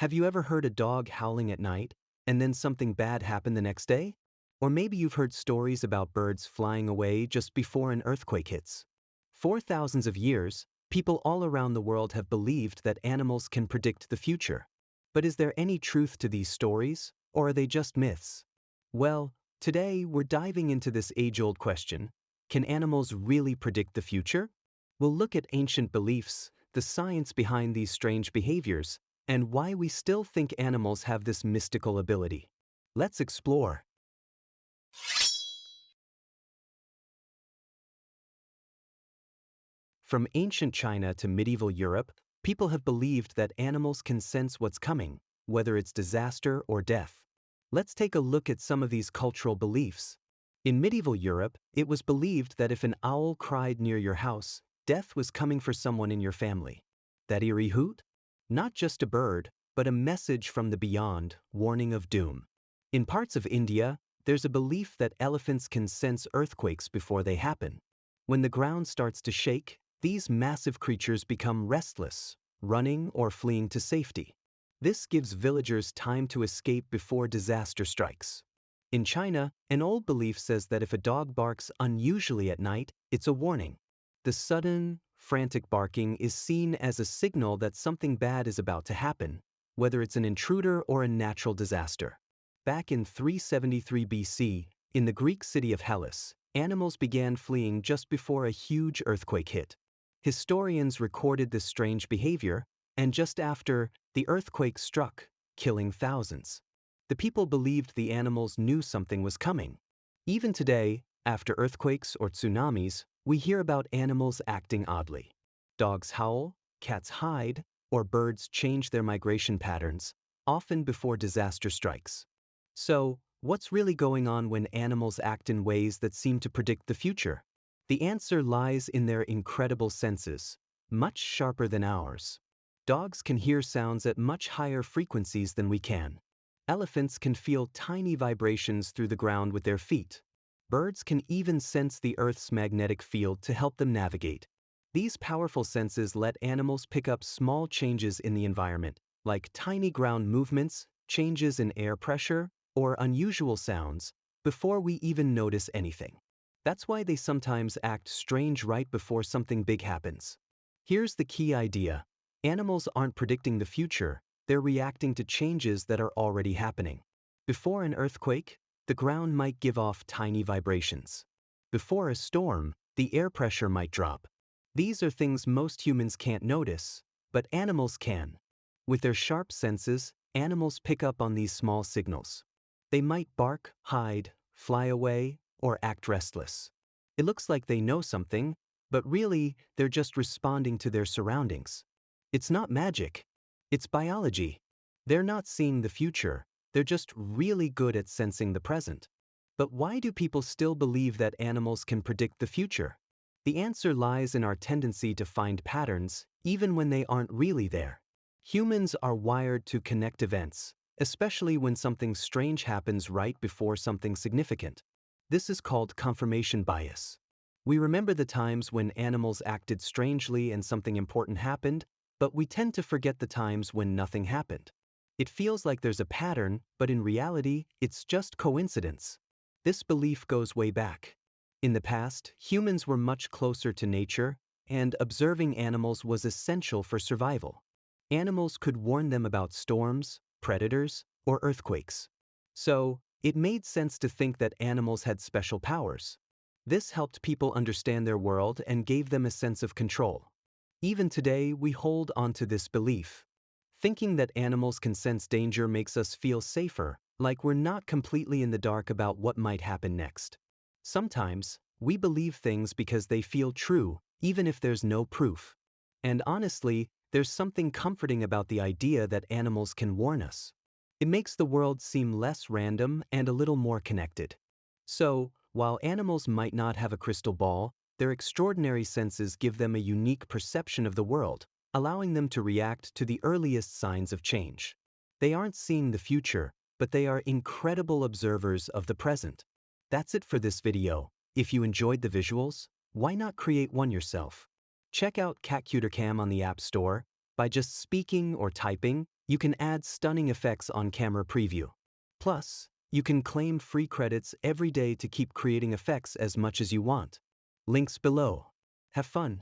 Have you ever heard a dog howling at night, and then something bad happened the next day? Or maybe you've heard stories about birds flying away just before an earthquake hits. For thousands of years, people all around the world have believed that animals can predict the future. But is there any truth to these stories, or are they just myths? Well, today we're diving into this age-old question: can animals really predict the future? We'll look at ancient beliefs, the science behind these strange behaviors, and why we still think animals have this mystical ability. Let's explore. From ancient China to medieval Europe, people have believed that animals can sense what's coming, whether it's disaster or death. Let's take a look at some of these cultural beliefs. In medieval Europe, it was believed that if an owl cried near your house, death was coming for someone in your family. That eerie hoot? Not just a bird, but a message from the beyond, warning of doom. In parts of India, there's a belief that elephants can sense earthquakes before they happen. When the ground starts to shake, these massive creatures become restless, running or fleeing to safety. This gives villagers time to escape before disaster strikes. In China, an old belief says that if a dog barks unusually at night, it's a warning. The sudden, frantic barking is seen as a signal that something bad is about to happen, whether it's an intruder or a natural disaster. Back in 373 BC, in the Greek city of Hellas, animals began fleeing just before a huge earthquake hit. Historians recorded this strange behavior, and just after, the earthquake struck, killing thousands. The people believed the animals knew something was coming. Even today, after earthquakes or tsunamis, we hear about animals acting oddly. Dogs howl, cats hide, or birds change their migration patterns, often before disaster strikes. So, what's really going on when animals act in ways that seem to predict the future? The answer lies in their incredible senses, much sharper than ours. Dogs can hear sounds at much higher frequencies than we can. Elephants can feel tiny vibrations through the ground with their feet. Birds can even sense the Earth's magnetic field to help them navigate. These powerful senses let animals pick up small changes in the environment, like tiny ground movements, changes in air pressure, or unusual sounds, before we even notice anything. That's why they sometimes act strange right before something big happens. Here's the key idea: animals aren't predicting the future, they're reacting to changes that are already happening. Before an earthquake, the ground might give off tiny vibrations. Before a storm, the air pressure might drop. These are things most humans can't notice, but animals can. With their sharp senses, animals pick up on these small signals. They might bark, hide, fly away, or act restless. It looks like they know something, but really, they're just responding to their surroundings. It's not magic. It's biology. They're not seeing the future, they're just really good at sensing the present. But why do people still believe that animals can predict the future? The answer lies in our tendency to find patterns, even when they aren't really there. Humans are wired to connect events, especially when something strange happens right before something significant. This is called confirmation bias. We remember the times when animals acted strangely and something important happened, but we tend to forget the times when nothing happened. It feels like there's a pattern, but in reality, it's just coincidence. This belief goes way back. In the past, humans were much closer to nature, and observing animals was essential for survival. Animals could warn them about storms, predators, or earthquakes. So, it made sense to think that animals had special powers. This helped people understand their world and gave them a sense of control. Even today, we hold onto this belief. Thinking that animals can sense danger makes us feel safer, like we're not completely in the dark about what might happen next. Sometimes, we believe things because they feel true, even if there's no proof. And honestly, there's something comforting about the idea that animals can warn us. It makes the world seem less random and a little more connected. So, while animals might not have a crystal ball, their extraordinary senses give them a unique perception of the world, allowing them to react to the earliest signs of change. They aren't seeing the future, but they are incredible observers of the present. That's it for this video. If you enjoyed the visuals, why not create one yourself? Check out CatCuterCam on the App Store, By just speaking or typing, you can add stunning effects on camera preview. Plus, you can claim free credits every day to keep creating effects as much as you want. Links below. Have fun!